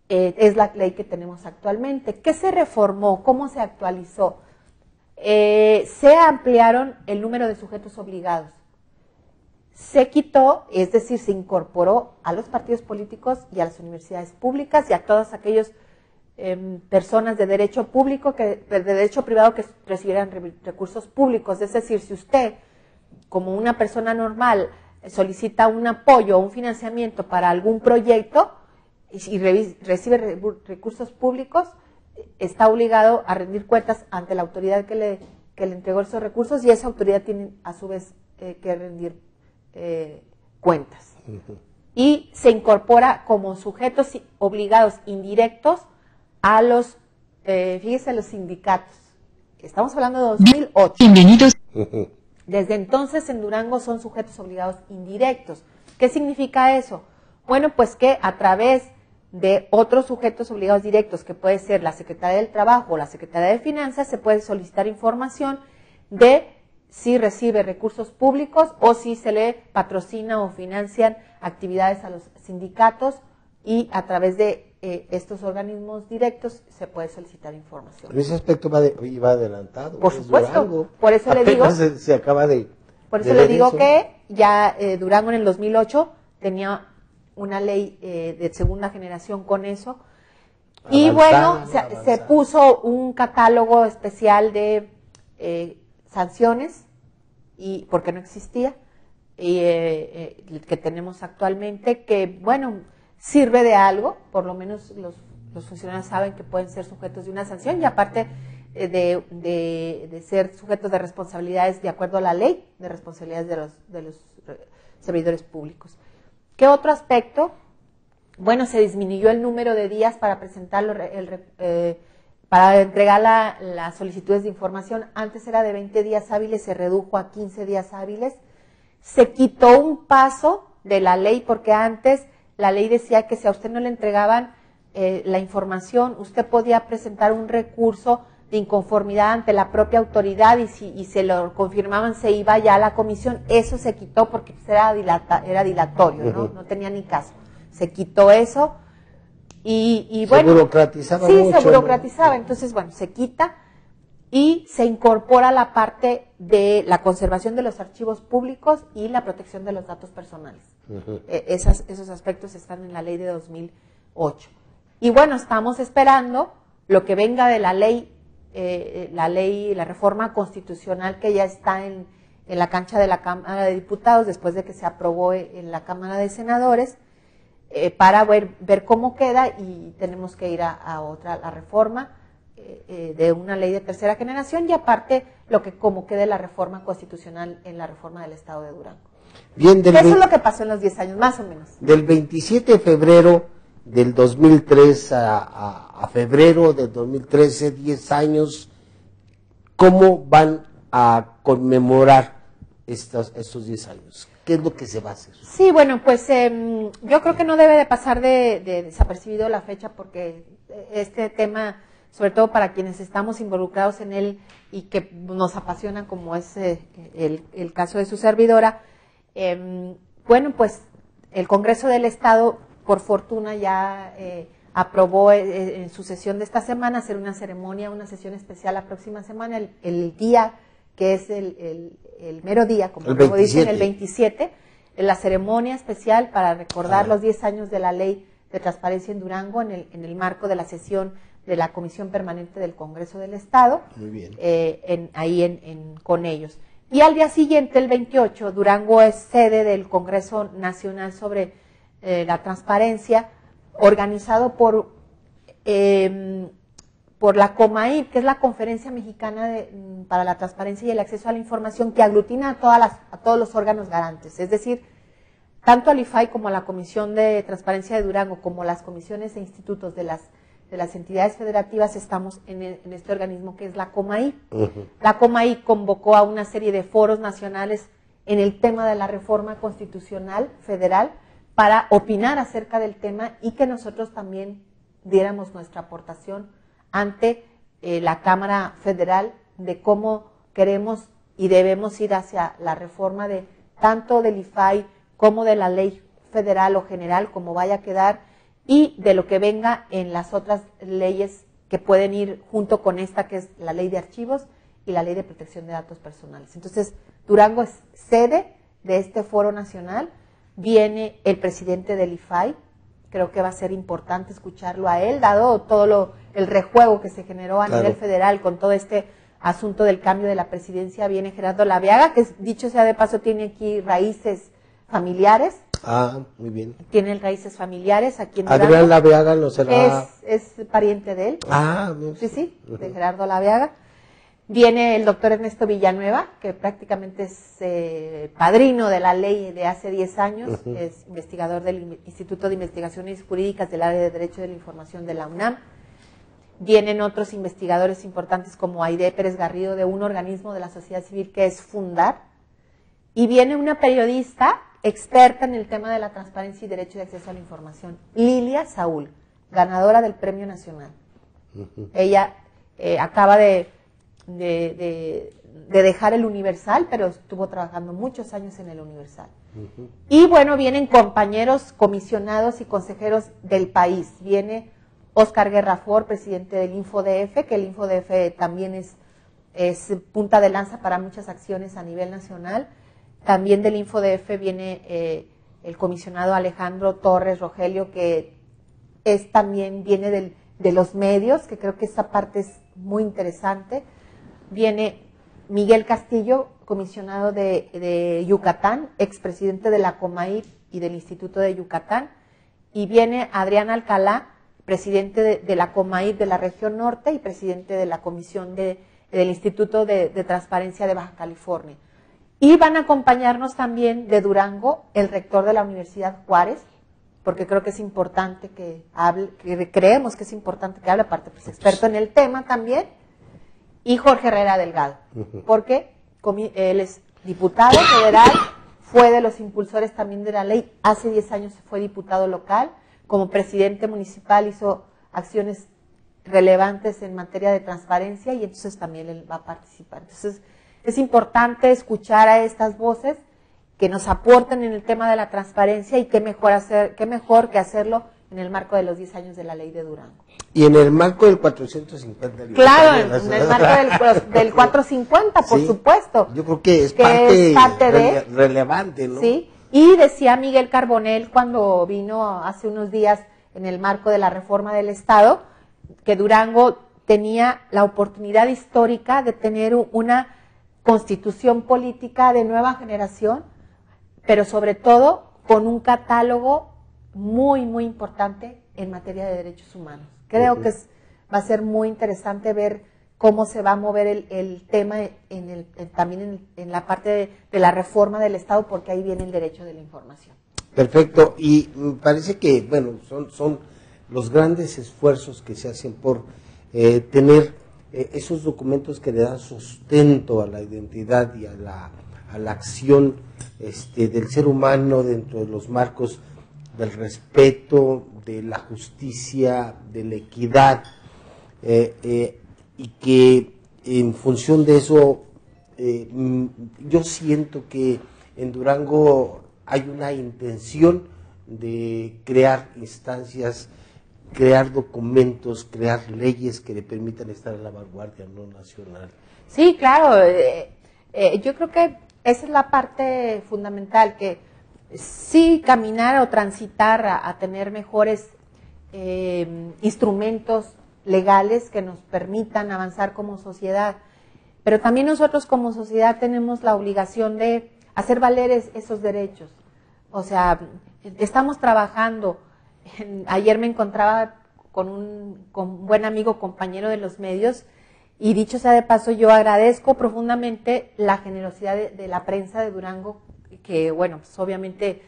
es la ley que tenemos actualmente. ¿Qué se reformó? ¿Cómo se actualizó? Se ampliaron el número de sujetos obligados. Se quitó, es decir, se incorporó a los partidos políticos y a las universidades públicas y a todas aquellas personas de derecho público, de derecho privado que recibieran recursos públicos. Es decir, si usted, como una persona normal, solicita un apoyo o un financiamiento para algún proyecto y recibe recursos públicos, está obligado a rendir cuentas ante la autoridad que le entregó esos recursos y esa autoridad tiene a su vez que rendir cuentas. Y se incorpora como sujetos obligados indirectos a los, fíjese, los sindicatos. Estamos hablando de 2008. Bienvenidos. Desde entonces en Durango son sujetos obligados indirectos. ¿Qué significa eso? Bueno, pues que a través de otros sujetos obligados directos, que puede ser la Secretaría del Trabajo o la Secretaría de Finanzas, se puede solicitar información de si recibe recursos públicos o si se le patrocina o financian actividades a los sindicatos y a través de estos organismos directos se puede solicitar información. En ese aspecto iba adelantado. Por supuesto, Durango. por eso le digo, Se acaba de... por eso le digo que ya Durango en el 2008 tenía una ley de segunda generación con eso. Y bueno, se puso un catálogo especial de sanciones, y porque no existía, y que tenemos actualmente, que bueno, sirve de algo, por lo menos los funcionarios saben que pueden ser sujetos de una sanción, y aparte de ser sujetos de responsabilidades de acuerdo a la ley de responsabilidades de los servidores públicos. ¿Qué otro aspecto? Bueno, se disminuyó el número de días para presentarlo, para entregar las solicitudes de información. Antes era de 20 días hábiles, se redujo a 15 días hábiles. Se quitó un paso de la ley, porque antes la ley decía que si a usted no le entregaban la información, usted podía presentar un recurso de inconformidad ante la propia autoridad y si se lo confirmaban se iba ya a la comisión. Eso se quitó porque era dilatorio, ¿no? No tenía ni caso. Se quitó eso y bueno. Se burocratizaba mucho. Sí, se burocratizaba. ¿No? Entonces, bueno, se quita y se incorpora la parte de la conservación de los archivos públicos y la protección de los datos personales. Esos aspectos están en la ley de 2008. Y bueno, estamos esperando lo que venga de la reforma constitucional que ya está en la cancha de la Cámara de Diputados después de que se aprobó en la Cámara de Senadores, para ver cómo queda, y tenemos que ir a la reforma de una ley de tercera generación, y aparte cómo quede la reforma constitucional en la reforma del Estado de Durango. Bien, Eso es lo que pasó en los 10 años, más o menos. Del 27 de febrero del 2003 a febrero del 2013, 10 años, ¿cómo van a conmemorar estos 10 años? ¿Qué es lo que se va a hacer? Sí, bueno, pues yo creo que no debe de pasar de desapercibido la fecha porque este tema, sobre todo para quienes estamos involucrados en él y que nos apasiona como es el caso de su servidora, bueno, pues el Congreso del Estado, por fortuna, ya aprobó en su sesión de esta semana hacer una ceremonia, una sesión especial la próxima semana, el día que es el mero día, como dicen, el 27, la ceremonia especial para recordar los 10 años de la Ley de Transparencia en Durango en el marco de la sesión de la Comisión Permanente del Congreso del Estado. Muy bien. Con ellos. Y al día siguiente, el 28, Durango es sede del Congreso Nacional sobre la Transparencia, organizado por la COMAIP, que es la Conferencia Mexicana para la Transparencia y el Acceso a la Información, que aglutina a todos los órganos garantes, es decir, tanto al IFAI como a la Comisión de Transparencia de Durango, como las comisiones e institutos de las entidades federativas, estamos en este organismo que es la COMAIP. La COMAIP convocó a una serie de foros nacionales en el tema de la reforma constitucional federal para opinar acerca del tema y que nosotros también diéramos nuestra aportación ante la Cámara Federal de cómo queremos y debemos ir hacia la reforma de tanto del IFAI como de la ley federal o general, como vaya a quedar, y de lo que venga en las otras leyes que pueden ir junto con esta, que es la ley de archivos y la ley de protección de datos personales. Entonces, Durango es sede de este foro nacional, viene el presidente del IFAI, creo que va a ser importante escucharlo a él, dado todo el rejuego que se generó a nivel federal con todo este asunto del cambio de la presidencia. Viene Gerardo Laviaga, que dicho sea de paso tiene aquí raíces familiares. Ah, muy bien. Tiene raíces familiares aquí en Durango. Adrián Laviaga no será... Es pariente de él. Ah, bien. Sí, de Gerardo Laviaga. Viene el doctor Ernesto Villanueva, que prácticamente es padrino de la ley de hace 10 años, es investigador del Instituto de Investigaciones Jurídicas del área de Derecho de la Información de la UNAM. Vienen otros investigadores importantes como Aide Pérez Garrido, de un organismo de la sociedad civil que es Fundar. Y viene una periodista experta en el tema de la transparencia y derecho de acceso a la información, Lilia Saúl, ganadora del Premio Nacional. Ella acaba de dejar el Universal, pero estuvo trabajando muchos años en el Universal. Y bueno, vienen compañeros comisionados y consejeros del país. Viene Óscar Guerra Ford, presidente del InfoDF, que el InfoDF también es punta de lanza para muchas acciones a nivel nacional. También del InfoDF viene el comisionado Alejandro Torres Rogelio, que viene de los medios, que creo que esa parte es muy interesante. Viene Miguel Castillo, comisionado de Yucatán, expresidente de la COMAIP y del Instituto de Yucatán. Y viene Adrián Alcalá, presidente de la COMAIP de la región norte y presidente de la comisión del Instituto de Transparencia de Baja California. Y van a acompañarnos también de Durango el rector de la Universidad Juárez, porque creo que es importante que hable, creemos que es importante que hable, aparte pues experto en el tema también, y Jorge Herrera Delgado, porque él es diputado federal, fue de los impulsores también de la ley, hace 10 años fue diputado local, como presidente municipal hizo acciones relevantes en materia de transparencia y entonces también él va a participar. Entonces, es importante escuchar a estas voces que nos aporten en el tema de la transparencia y qué mejor que hacerlo en el marco de los 10 años de la ley de Durango. Y en el marco del 450. Claro, en el marco del 450, por supuesto. Yo creo que es parte relevante, ¿no? Sí, y decía Miguel Carbonell cuando vino hace unos días en el marco de la reforma del Estado, que Durango tenía la oportunidad histórica de tener una constitución política de nueva generación, pero sobre todo con un catálogo muy, muy importante en materia de derechos humanos. Creo que va a ser muy interesante ver cómo se va a mover el tema también en la parte de la reforma del Estado, porque ahí viene el derecho de la información. Perfecto, y me parece que, bueno, son los grandes esfuerzos que se hacen por tener esos documentos que le dan sustento a la identidad y a a la acción del ser humano dentro de los marcos del respeto, de la justicia, de la equidad, y que en función de eso yo siento que en Durango hay una intención de crear instancias, crear documentos, crear leyes que le permitan estar en la vanguardia no nacional. Sí, claro. Yo creo que esa es la parte fundamental, que sí caminar o transitar a tener mejores instrumentos legales que nos permitan avanzar como sociedad, pero también nosotros como sociedad tenemos la obligación de hacer valer esos derechos. O sea, estamos trabajando. Ayer me encontraba con un buen amigo, compañero de los medios, y dicho sea de paso, yo agradezco profundamente la generosidad de la prensa de Durango, que bueno, pues obviamente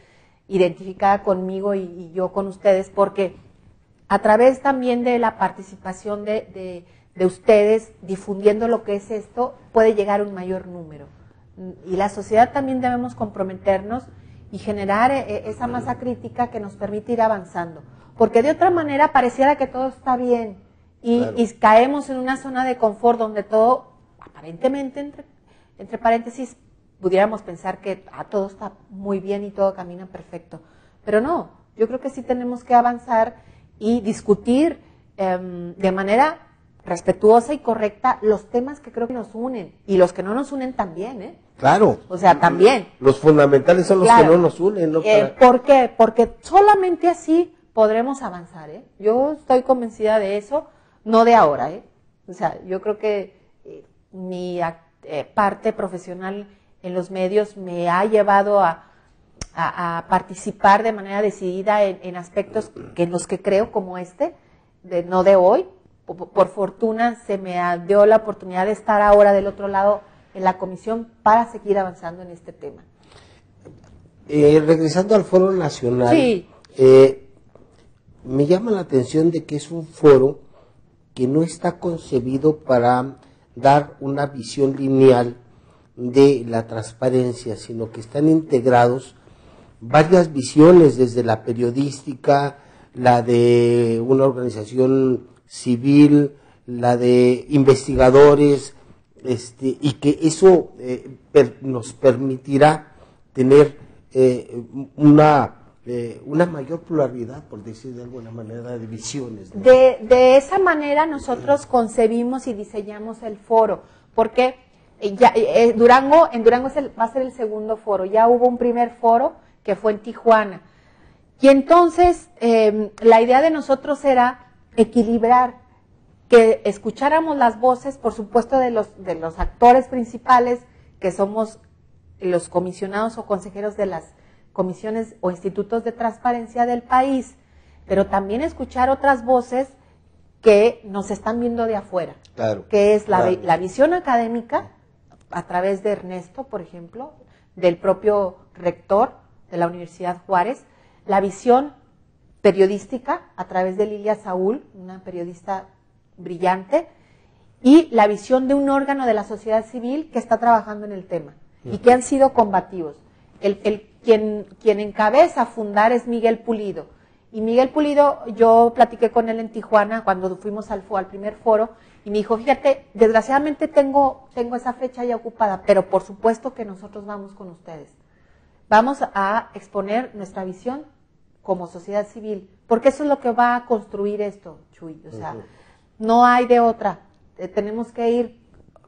identificada conmigo y yo con ustedes, porque a través también de la participación de ustedes, difundiendo lo que es esto, puede llegar a un mayor número. Y la sociedad también debemos comprometernos y generar esa masa crítica que nos permite ir avanzando. Porque de otra manera pareciera que todo está bien y caemos en una zona de confort donde todo, aparentemente, entre paréntesis, pudiéramos pensar que todo está muy bien y todo camina perfecto. Pero no, yo creo que sí tenemos que avanzar y discutir de manera respetuosa y correcta los temas que creo que nos unen, y los que no nos unen también, ¿eh? Claro. O sea, también. Los fundamentales son los que no nos unen, ¿no? ¿Por qué? Porque solamente así podremos avanzar, ¿eh? Yo estoy convencida de eso, no de ahora, ¿eh? O sea, yo creo que mi parte profesional en los medios me ha llevado a participar de manera decidida en aspectos en los que creo, como no de hoy. Por fortuna se me dio la oportunidad de estar ahora del otro lado en la comisión para seguir avanzando en este tema. Regresando al Foro Nacional, sí. Me llama la atención de que es un foro que no está concebido para dar una visión lineal de la transparencia, sino que están integrados varias visiones, desde la periodística, la de una organización civil, la de investigadores, y que eso nos permitirá tener una mayor pluralidad, por decir de alguna manera, de visiones, ¿no? De esa manera nosotros concebimos y diseñamos el foro, porque en Durango va a ser el segundo foro. Ya hubo un primer foro que fue en Tijuana, y entonces la idea de nosotros era equilibrar, que escucháramos las voces, por supuesto, de los actores principales, que somos los comisionados o consejeros de las comisiones o institutos de transparencia del país, pero también escuchar otras voces que nos están viendo de afuera, claro, que es la visión académica, a través de Ernesto, por ejemplo, del propio rector de la Universidad Juárez, la visión periodística a través de Lilia Saúl, una periodista brillante, y la visión de un órgano de la sociedad civil que está trabajando en el tema y que han sido combativos. Quien encabeza fundar es Miguel Pulido, y Miguel Pulido, yo platiqué con él en Tijuana cuando fuimos al primer foro, y me dijo, fíjate, desgraciadamente tengo esa fecha ya ocupada, pero por supuesto que nosotros vamos con ustedes. Vamos a exponer nuestra visión como sociedad civil, porque eso es lo que va a construir esto, Chuy. O sea, no hay de otra. Tenemos que ir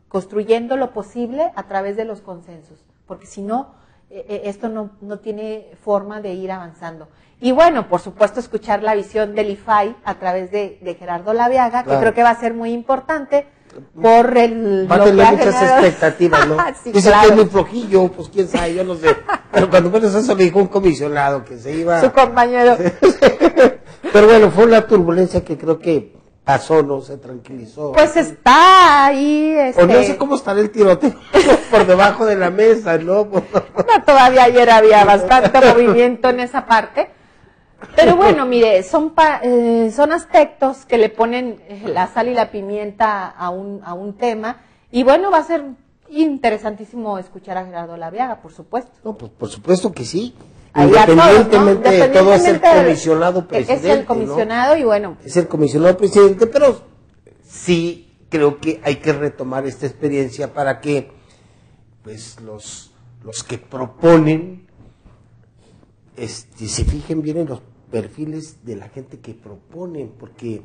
construyendo lo posible a través de los consensos, porque si no, esto no tiene forma de ir avanzando. Y bueno, por supuesto, escuchar la visión del IFAI a través de Gerardo Laviaga, que creo que va a ser muy importante por va a tener muchas expectativas, ¿no? Sí, dice claro. que es muy flojillo, pues quién sabe, yo no sé. Pero cuando menos eso le dijo un comisionado que se iba. Su compañero. Pero bueno, fue una turbulencia que creo que pasó, no se tranquilizó. Pues está ahí. O no sé cómo estará el tiroteo por debajo de la mesa, ¿no? No, todavía ayer había bastante movimiento en esa parte. Pero bueno, mire, son aspectos que le ponen la sal y la pimienta a un tema, y bueno, va a ser Interesantísimo escuchar a Gerardo Laviaga, por supuesto. No, pues, por supuesto que sí. Ahí a todos, ¿no? Independientemente de todo, es el comisionado presidente. Es el comisionado, ¿no? Y bueno. Es el comisionado presidente, pero sí creo que hay que retomar esta experiencia para que pues los que proponen se fijen bien en los perfiles de la gente que proponen, porque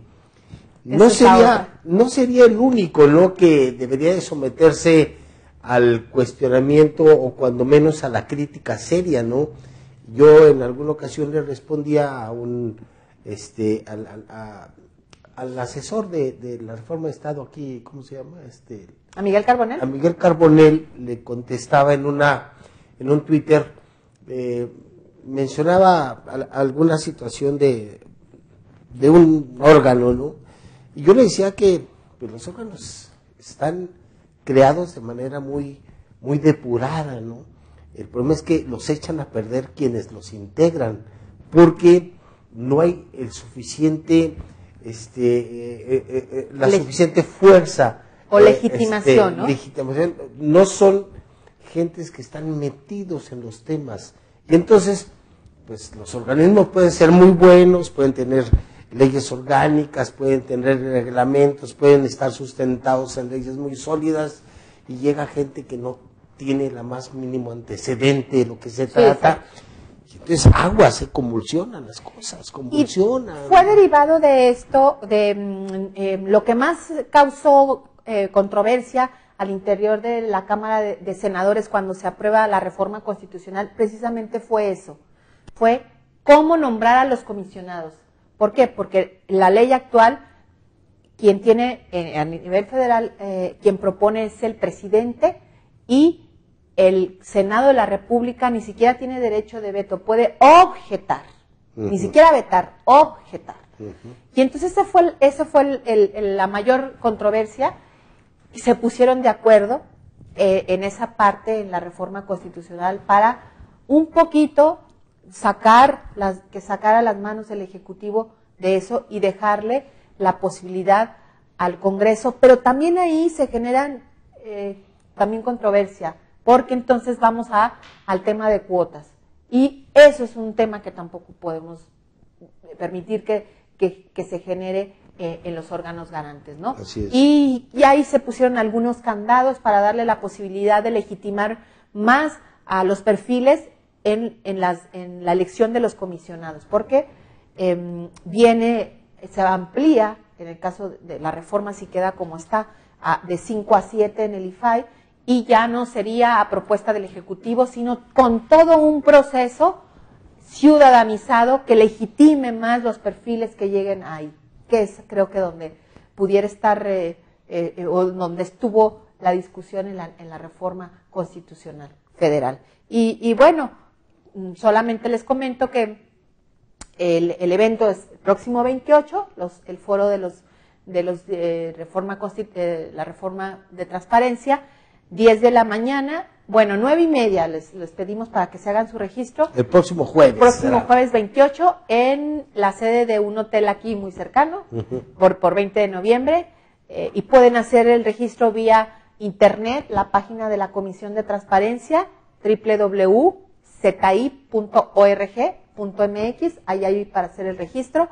no sería el único, ¿no?, que debería de someterse al cuestionamiento o cuando menos a la crítica seria, ¿no? Yo en alguna ocasión le respondía a un al asesor de la reforma de Estado aquí, ¿cómo se llama? ¿A Miguel Carbonell? A Miguel Carbonell le contestaba en un Twitter, mencionaba alguna situación de un órgano, ¿no? Y yo le decía que pues, los órganos están creados de manera muy depurada, ¿no? El problema es que los echan a perder quienes los integran, porque no hay el suficiente, suficiente fuerza o legitimación, ¿no? Legitimación. No son gentes que están metidos en los temas. Y entonces, pues los organismos pueden ser muy buenos, pueden tener leyes orgánicas, pueden tener reglamentos, pueden estar sustentados en leyes muy sólidas, y llega gente que no tiene la más mínimo antecedente de lo que se trata. Y entonces se convulsionan las cosas, convulsionan. Y fue derivado de esto, de lo que más causó controversia al interior de la Cámara de Senadores cuando se aprueba la reforma constitucional, precisamente fue eso, fue cómo nombrar a los comisionados. ¿Por qué? Porque la ley actual, quien tiene a nivel federal, quien propone es el presidente, y el Senado de la República ni siquiera tiene derecho de veto, puede objetar, ni siquiera vetar, objetar. Y entonces esa fue la mayor controversia, y se pusieron de acuerdo en esa parte, en la reforma constitucional, para un poquito que sacara las manos el Ejecutivo de eso y dejarle la posibilidad al Congreso, pero también ahí se generan también controversia, porque entonces vamos al tema de cuotas, y eso es un tema que tampoco podemos permitir que se genere en los órganos garantes, ¿no? Así es. Y ahí se pusieron algunos candados para darle la posibilidad de legitimar más a los perfiles en la elección de los comisionados, porque se amplía, en el caso de la reforma, si queda como está, de 5 a 7 en el IFAI, y ya no sería a propuesta del Ejecutivo, sino con todo un proceso ciudadanizado que legitime más los perfiles que lleguen ahí, que es creo que donde pudiera estar, o donde estuvo la discusión en la reforma constitucional federal. Y bueno, solamente les comento que el evento es el próximo 28, el foro de la reforma de transparencia, 10 de la mañana, bueno, 9:30 les pedimos para que se hagan su registro. El próximo jueves. El próximo jueves 28 en la sede de un hotel aquí muy cercano, por 20 de noviembre, y pueden hacer el registro vía internet, la página de la Comisión de Transparencia, www.cti.org.mx, ahí hay para hacer el registro.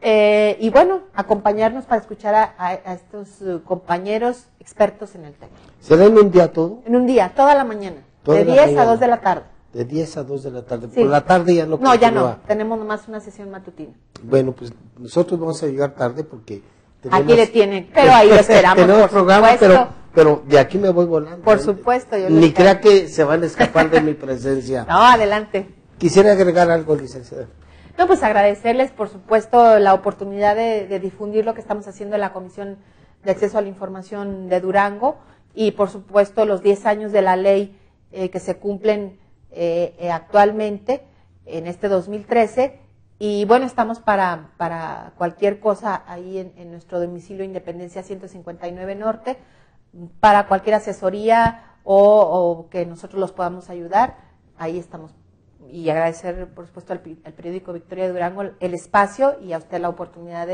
Y bueno, acompañarnos para escuchar a estos compañeros expertos en el tema. ¿Será en un día todo? En un día, toda la mañana, Toda de la 10 mañana. a 2 de la tarde. De 10 a 2 de la tarde. Sí. Por la tarde ya no. No, ya continúa. no, tenemos nomás una sesión matutina. Bueno, pues nosotros vamos a llegar tarde porque Aquí le tienen, pero ahí lo esperamos, tenemos por programa, supuesto. pero de aquí me voy volando. Por supuesto, yo lo Ni espero. crea que se van a escapar de mi presencia. No, adelante. Quisiera agregar algo, licenciada. No, pues agradecerles, por supuesto, la oportunidad de difundir lo que estamos haciendo en la Comisión de Acceso a la Información de Durango, y por supuesto los 10 años de la ley que se cumplen actualmente en este 2013, y bueno, estamos para cualquier cosa ahí en nuestro domicilio Independencia 159 Norte, para cualquier asesoría o que nosotros los podamos ayudar, ahí estamos. Y agradecer, por supuesto, al periódico Victoria de Durango el espacio, y a usted la oportunidad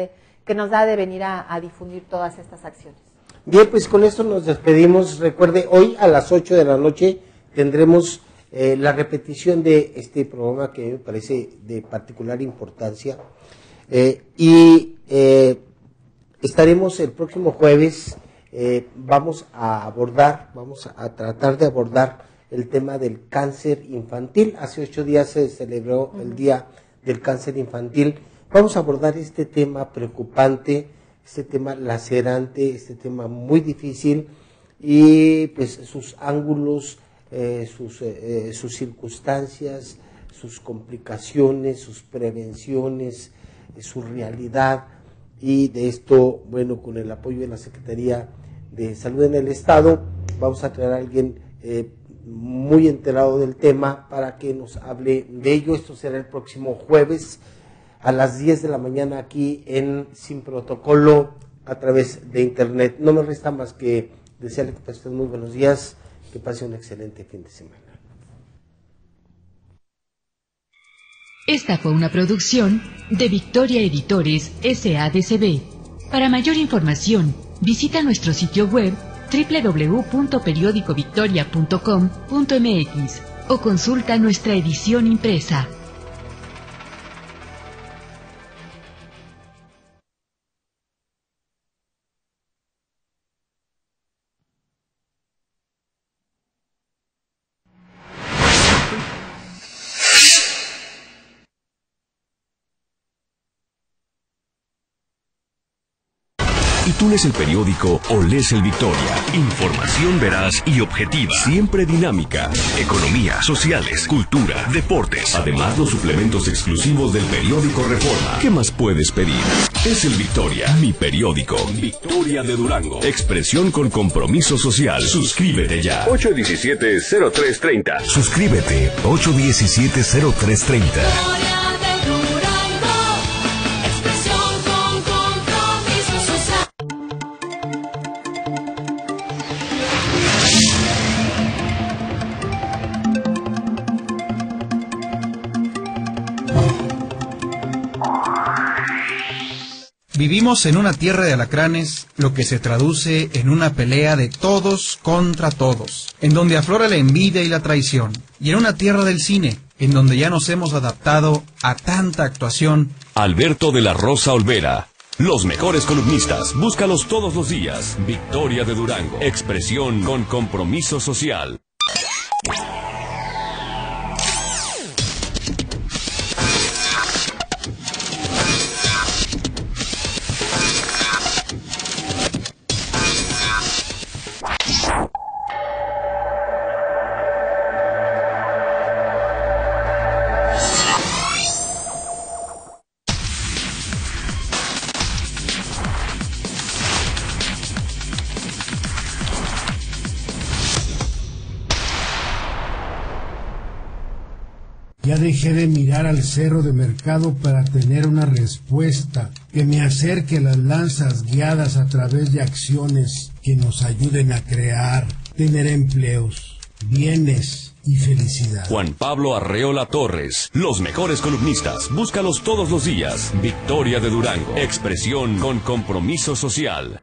que nos da de venir a difundir todas estas acciones. Bien, pues con esto nos despedimos. Recuerde, hoy a las 8 de la noche tendremos la repetición de este programa que me parece de particular importancia. Estaremos el próximo jueves, vamos a tratar de abordar el tema del cáncer infantil. Hace 8 días se celebró el Día del Cáncer Infantil. Vamos a abordar este tema preocupante, este tema lacerante, este tema muy difícil y pues sus ángulos, sus circunstancias, sus complicaciones, sus prevenciones, su realidad. Y de esto, bueno, con el apoyo de la Secretaría de Salud en el Estado, vamos a traer a alguien muy enterado del tema para que nos hable de ello. Esto será el próximo jueves a las 10 de la mañana aquí en Sin Protocolo a través de internet. No me resta más que desearle que pasen muy buenos días, que pase un excelente fin de semana. Esta fue una producción de Victoria Editores SADCB. Para mayor información, visita nuestro sitio web www.periodicovictoria.com.mx o consulta nuestra edición impresa. Y tú lees el periódico o lees el Victoria. Información veraz y objetiva. Siempre dinámica. Economía, sociales, cultura, deportes. Además, los suplementos exclusivos del periódico Reforma. ¿Qué más puedes pedir? Es el Victoria, mi periódico. Victoria de Durango. Expresión con compromiso social. Suscríbete ya. 817-0330. Suscríbete. 817-0330. Vivimos en una tierra de alacranes, lo que se traduce en una pelea de todos contra todos, en donde aflora la envidia y la traición, y en una tierra del cine, en donde ya nos hemos adaptado a tanta actuación. Alberto de la Rosa Olvera. Los mejores columnistas, búscalos todos los días. Victoria de Durango. Expresión con compromiso social. Ya dejé de mirar al cerro de mercado para tener una respuesta que me acerque a las lanzas guiadas a través de acciones que nos ayuden a crear, tener empleos, bienes y felicidad. Juan Pablo Arreola Torres. Los mejores columnistas, búscalos todos los días. Victoria de Durango. Expresión con compromiso social.